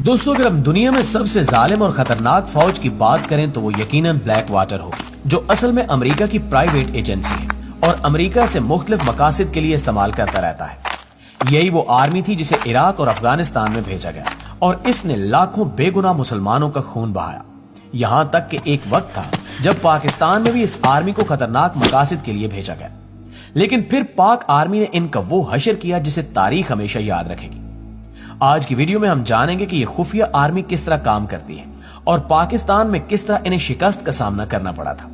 दोस्तों, अगर हम दुनिया में सबसे जालिम और खतरनाक फौज की बात करें तो वो यकीनन ब्लैक वाटर होगी, जो असल में अमेरिका की प्राइवेट एजेंसी है और अमेरिका से मुख्तलिफ मकासद के लिए इस्तेमाल करता रहता है। यही वो आर्मी थी जिसे इराक और अफगानिस्तान में भेजा गया और इसने लाखों बेगुनाह मुसलमानों का खून बहाया। यहाँ तक कि एक वक्त था जब पाकिस्तान में भी इस आर्मी को खतरनाक मकासद के लिए भेजा गया, लेकिन फिर पाक आर्मी ने इनका वो हशर किया जिसे तारीख हमेशा याद रखेगी। आज की वीडियो में हम जानेंगे कि ये खुफिया आर्मी किस तरह काम करती है और पाकिस्तान में किस तरह इन्हें शिकस्त का सामना करना पड़ा था।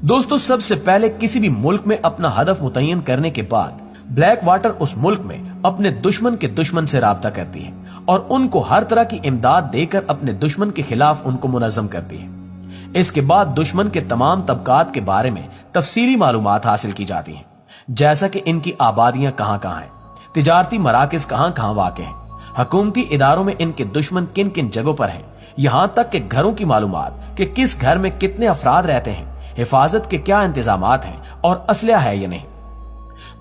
दोस्तों, सबसे पहले किसी भी मुल्क में अपना हदफ मुतय्यन करने के बाद ब्लैक वाटर उस मुल्क में अपने दुश्मन के दुश्मन से राब्ता करती है और उनको हर तरह की इमदाद देकर अपने दुश्मन के खिलाफ उनको मुनज़्ज़म करती है। इसके बाद दुश्मन के तमाम तबकात के बारे में तफसीली मालूमात हासिल की जाती हैं, जैसा कि इनकी आबादियां कहां कहां हैं, तिजारती मराकज कहां कहां वाक़ हैं, हुकूमती इदारों में इनके दुश्मन किन किन जगहों पर हैं, यहां तक कि घरों की मालूमात कि किस घर में कितने अफराद रहते हैं, हिफाजत के क्या इंतजामात हैं और असलहा है या नहीं।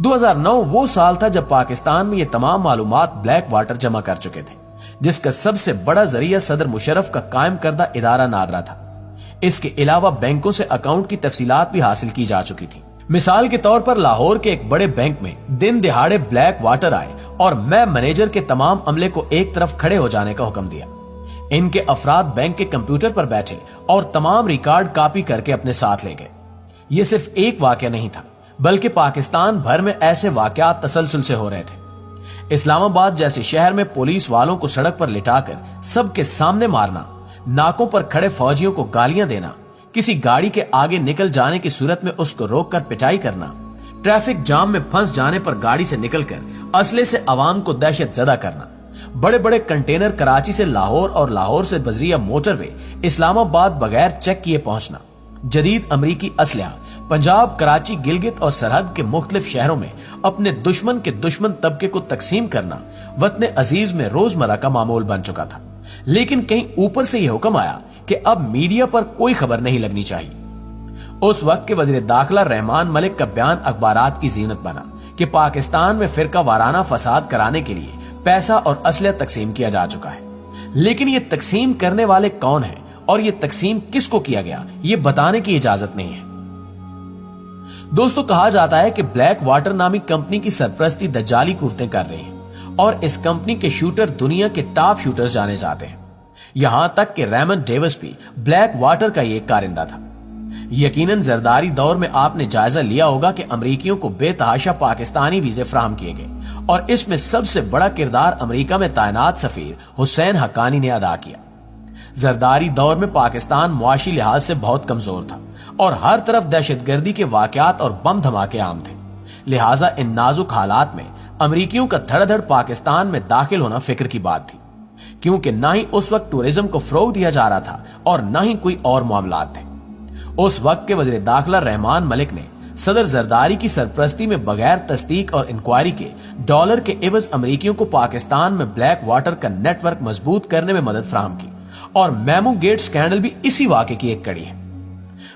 2009 वो साल था जब पाकिस्तान में ये तमाम मालूमात ब्लैक वाटर जमा कर चुके थे, जिसका सबसे बड़ा जरिया सदर मुशर्रफ का कायम करदा इदारा नादरा था। इसके अलावा बैंकों से अकाउंट की तफसीलात भी हासिल की जा चुकी थी। मिसाल के तौर पर लाहौर के एक बड़े बैंक में दिन दिहाड़े ब्लैक वाटर आए और मैं मैनेजर के तमाम अमले को एक तरफ खड़े हो जाने का हुक्म दिया। इनके अफराद बैंक के कंप्यूटर पर बैठे और तमाम रिकॉर्ड कॉपी करके अपने साथ ले गए। ये सिर्फ एक वाकया नहीं था, बल्कि पाकिस्तान भर में ऐसे वाकयात तसलसल से हो रहे थे। इस्लामाबाद जैसे शहर में पुलिस वालों को सड़क पर लिटाकर सबके सामने मारना, नाकों पर खड़े फौजियों को गालियां देना, किसी गाड़ी के आगे निकल जाने की सूरत में उसको रोककर पिटाई करना, ट्रैफिक जाम में फंस जाने पर गाड़ी से निकलकर असले से अवाम को दहशत जदा करना, बड़े बड़े कंटेनर कराची से लाहौर और लाहौर से बजरिया मोटरवे इस्लामाबाद बगैर चेक किए पहुंचना, जदीद अमरीकी असलहा पंजाब, कराची, गिलगित और सरहद के मुख्तलिफ शहरों में अपने दुश्मन के दुश्मन तबके को तकसीम करना वतन अजीज में रोजमर्रा का मामूल बन चुका था। लेकिन कहीं ऊपर से यह हुक्म आया कि अब मीडिया पर कोई खबर नहीं लगनी चाहिए। उस वक्त के वजीर दाखिला रहमान मलिक का बयान अखबारात की जीनत बना कि पाकिस्तान में फिरका वाराना फसाद कराने के लिए पैसा और असलहा तकसीम किया जा चुका है। लेकिन ये तकसीम करने वाले कौन हैं और ये तकसीम किसको किया गया, ये बताने की इजाजत नहीं है। दोस्तों, कहा जाता है कि ब्लैक वाटर नामी कंपनी की सरपरस्ती दज्जाली कुफ्तें कर रही हैं और इस कंपनी के शूटर दुनिया के टॉप शूटर्स जाने जाते हैं। यहां तक कि रेमंड डेविस भी ब्लैक वाटर का एक कारिंदा था। यकीनन जरदारी दौर में आपने जायजा लिया होगा कि अमरीकियों को बेतहाशा पाकिस्तानी वीजे फराहम किए गए और इसमें सबसे बड़ा किरदार अमरीका में तैनात सफीर हुसैन हक्कानी ने अदा किया। जरदारी दौर में पाकिस्तान मुआशी लिहाज से बहुत कमजोर था और हर तरफ दहशतगर्दी के वाकयात और बम धमाके आम थे। लिहाजा इन नाजुक हालात में अमरीकियों का धड़धड़ पाकिस्तान में दाखिल होना फिक्र की बात थी, क्योंकि ना ही उस वक्त टूरिज्म को फरोग दिया जा रहा था और ना ही कोई और मामलात थे। उस वक्त के वजीर दाखिला रहमान मलिक ने सदर जरदारी की सरपरस्ती में बगैर तस्दीक और इंक्वायरी के डॉलर के एवज अमरीकियों को पाकिस्तान में ब्लैक वाटर का नेटवर्क मजबूत करने में मदद फराहम की और मेमू गेट स्कैंडल भी इसी वाक़े की एक कड़ी है।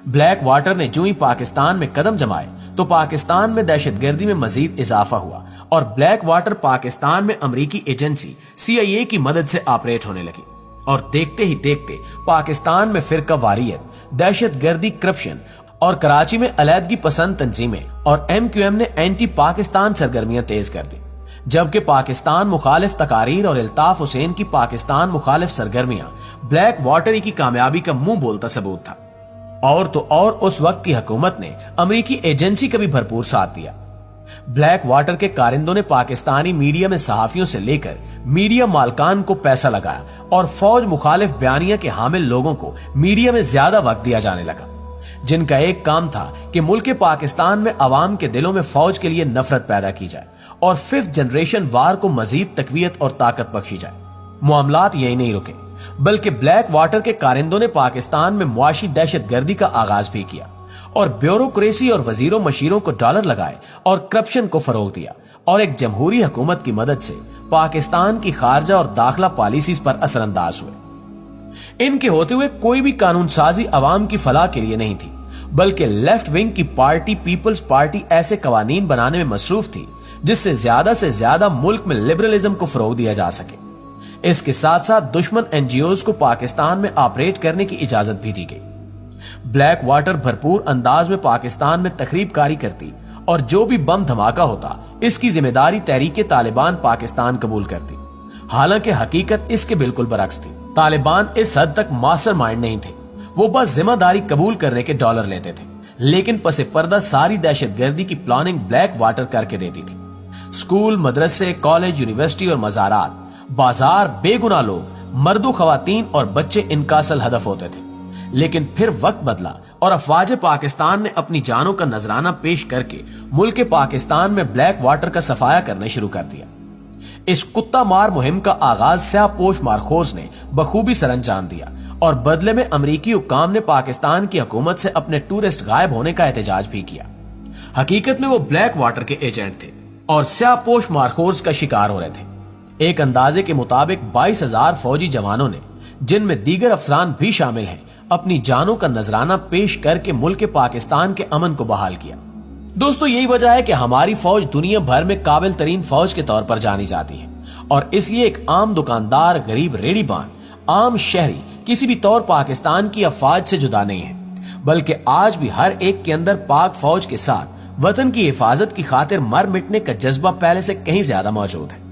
ब्लैक वाटर ने जो ही पाकिस्तान में कदम जमाए तो पाकिस्तान में दहशतगर्दी में मजीद इजाफा हुआ और ब्लैक वाटर पाकिस्तान में अमरीकी एजेंसी CIA की मदद से ऑपरेट होने लगी और देखते ही देखते पाकिस्तान में फिरका वारियत, दहशतगर्दी, करप्शन और कराची में अलहदगी पसंद तंजीमें और MQM ने एंटी पाकिस्तान सरगर्मियां तेज कर दी, जबकि पाकिस्तान मुखालिफ तकारीर और इल्ताफ हुसैन की पाकिस्तान मुखालिफ सरगर्मियां ब्लैक वाटर की कामयाबी का मुंह बोलता सबूत था। और तो और उस वक्त की हुकूमत ने अमरीकी एजेंसी का भी भरपूर साथ दिया। ब्लैक वाटर के कारिंदों ने पाकिस्तानी मीडिया में सहाफियों से लेकर मीडिया मालकान को पैसा लगाया और फौज मुखालिफ बयानिया के हामिल लोगों को मीडिया में ज्यादा वक्त दिया जाने लगा, जिनका एक काम था कि मुल्क पाकिस्तान में अवाम के दिलों में फौज के लिए नफरत पैदा की जाए और 5th जनरेशन वार को मजीद तकवीयत और ताकत बख्शी जाए। मामलात यही नहीं रुके, बल्कि ब्लैक वाटर के कारिंदों ने पाकिस्तान में मुआशी दहशतगर्दी का आगाज भी किया और ब्यूरोक्रेसी और वजीरों मशीरों को डॉलर लगाए और करप्शन को फरोग दिया और एक जमहूरी हुकूमत की मदद से पाकिस्तान की खारजा और दाखिला पॉलिसीज पर असरअंदाज हुए। इनके होते हुए कोई भी कानून साजी अवाम की फलाह के लिए नहीं थी, बल्कि लेफ्ट विंग की पार्टी पीपल्स पार्टी ऐसे कवानीन बनाने में मसरूफ थी जिससे ज्यादा से ज्यादा मुल्क में लिबरलिज्म को फरोग दिया जा सके। इसके साथ साथ दुश्मन एनजीओज को पाकिस्तान में ऑपरेट करने की इजाजत भी दी गई। ब्लैक वाटर भरपूर अंदाज में पाकिस्तान में तखरीबकारी करती और जो भी बम धमाका होता इसकी जिम्मेदारी तहरीके तालिबान पाकिस्तान कबूल करती। हालांकि हकीकत इसके बिल्कुल बरक्स थी। तालिबान इस हद तक मास्टरमाइंड नहीं थे, वो बस जिम्मेदारी कबूल करने के डॉलर लेते थे, लेकिन पसे पर्दा सारी दहशतगर्दी की प्लानिंग ब्लैक वाटर करके देती थी। स्कूल, मदरसे, कॉलेज, यूनिवर्सिटी और मजारात, बाजार, बेगुनाह लोग, मर्दों, खवातीन और बच्चे इनका असल हदफ होते थे। लेकिन फिर वक्त बदला और अफवाज पाकिस्तान ने अपनी जानों का नजराना पेश करके मुल्क पाकिस्तान में ब्लैक वाटर का सफाया करना शुरू कर दिया। इस कुत्ता मार मुहिम का आगाज स्याहपोश मारखोर्स ने बखूबी सरअंजाम दिया और बदले में अमरीकी हुक्काम ने पाकिस्तान की हुकूमत से अपने टूरिस्ट गायब होने का एहतजाज भी किया। हकीकत में वो ब्लैक वाटर के एजेंट थे और स्याहपोश मारखोर्स का शिकार हो रहे थे। एक अंदाजे के मुताबिक 22,000 फौजी जवानों ने, जिनमें दीगर अफसरान भी शामिल हैं, अपनी जानों का नजराना पेश करके मुल्क पाकिस्तान के अमन को बहाल किया। दोस्तों, यही वजह है कि हमारी फौज दुनिया भर में काबिल तरीन फौज के तौर पर जानी जाती है और इसलिए एक आम दुकानदार, गरीब रेडीबान, आम शहरी किसी भी तौर पाकिस्तान की अफवाज से जुदा नहीं है, बल्कि आज भी हर एक के अंदर पाक फौज के साथ वतन की हिफाजत की खातिर मर मिटने का जज्बा पहले से कहीं ज्यादा मौजूद है।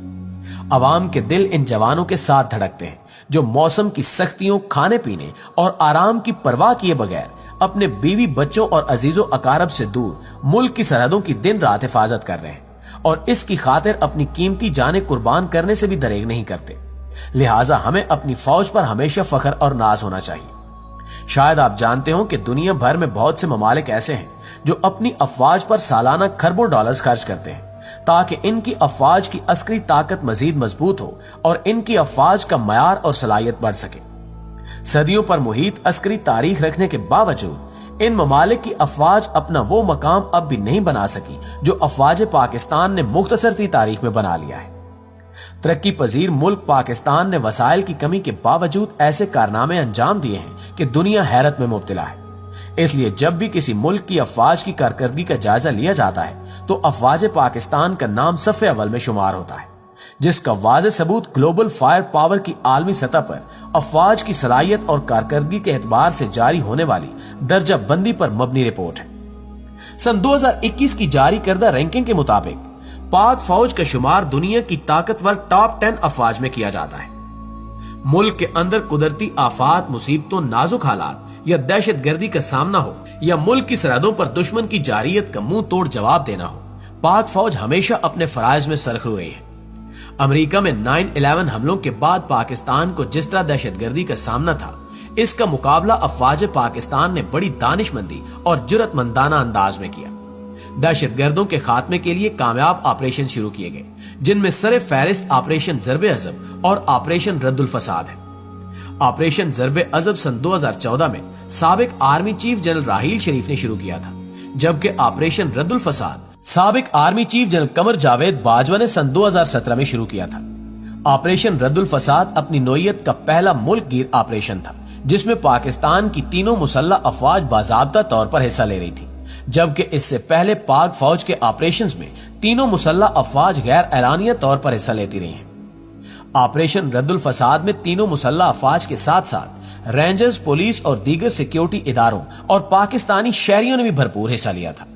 अवाम के दिल इन जवानों के साथ धड़कते हैं जो मौसम की सख्तियों, खाने पीने और आराम की परवाह किए बगैर अपने बीवी, बच्चों और अजीजों अकारब से दूर मुल्क की सरहदों की दिन रात हिफाजत कर रहे हैं और इसकी खातिर अपनी कीमती जानें कुर्बान करने से भी दरेग नहीं करते। लिहाजा हमें अपनी फौज पर हमेशा फख्र और नाज होना चाहिए। शायद आप जानते हो कि दुनिया भर में बहुत से ममालिक ऐसे हैं जो अपनी अफवाज पर सालाना खरबों डॉलर्स खर्च करते हैं ताकि इनकी अफवाज की अस्करी ताकत मजीद मजबूत हो और इनकी अफवाज का मयार और सलाहियत बढ़ सके। सदियों पर मुहित अस्करी तारीख रखने के बावजूद इन ममालिक की अफवाज अपना वो मकाम अब भी नहीं बना सकी जो अफवाज पाकिस्तान ने मुख्तसर सी तारीख में बना लिया है। तरक्की पजीर मुल्क पाकिस्तान ने वसाइल की कमी के बावजूद ऐसे कारनामे अंजाम दिए हैं कि दुनिया हैरत में मुब्तला है। इसलिए जब भी किसी मुल्क की अफवाज की कारकर्दगी का जायजा लिया जाता है तो अफवाज पाकिस्तान का नाम सफ़े अव्वल में शुमार होता है, जिसका वाज़े सबूत ग्लोबल फायर पावर की आलमी सतह पर अफवाज की सलाहियत और कारकर्दगी के एतबार से जारी होने वाली दर्जा बंदी पर मबनी रिपोर्ट है। सन 2021 की जारी करदा रैंकिंग के मुताबिक पाक फौज का शुमार दुनिया की ताकतवर टॉप 10 अफवाज में किया जाता है। मुल्क के अंदर कुदरती आफात, मुसीबतों, नाजुक हालात या दहशतगर्दी का सामना हो या मुल्क की सरहदों पर दुश्मन की जारियत का मुंह तोड़ जवाब देना हो, पाक फौज हमेशा अपने फराइज में सरखरू रही है। अमेरिका में 9/11 हमलों के बाद पाकिस्तान को जिस तरह दहशतगर्दी का सामना था, इसका मुकाबला अफवाज पाकिस्तान ने बड़ी दानिशमंदी और जुर्रतमंदाना अंदाज में किया। दहशतगर्दों के खात्मे के लिए कामयाब ऑपरेशन शुरू किए गए, जिनमें सरे फहरिस्त ऑपरेशन ज़र्ब अज़ब और ऑपरेशन रद्दुल फसाद है। ऑपरेशन ज़र्ब अज़ब सन 2014 में साबिक आर्मी चीफ जनरल राहील शरीफ ने शुरू किया था, जबकि ऑपरेशन रद्दुल फसाद साबिक army chief general Qamar Javed Bajwa ने सन 2017 में शुरू किया था। ऑपरेशन रद्दुल फसाद अपनी नोयत का पहला मुल्क गिर ऑपरेशन था, जिसमें पाकिस्तान की तीनों मुसल्लह अफवाज बाज़ाब्ता तौर पर हिस्सा ले रही थी, जबकि इससे पहले पाक फौज के ऑपरेशंस में तीनों मुसल्लह अफवाज गैर एलानिया तौर पर हिस्सा लेती रही हैं। ऑपरेशन रद्दुल फसाद में तीनों मुसल्लह अफवाज के साथ साथ रेंजर्स, पुलिस और दीगर सिक्योरिटी इदारों और पाकिस्तानी शहरियों ने भी भरपूर हिस्सा लिया था।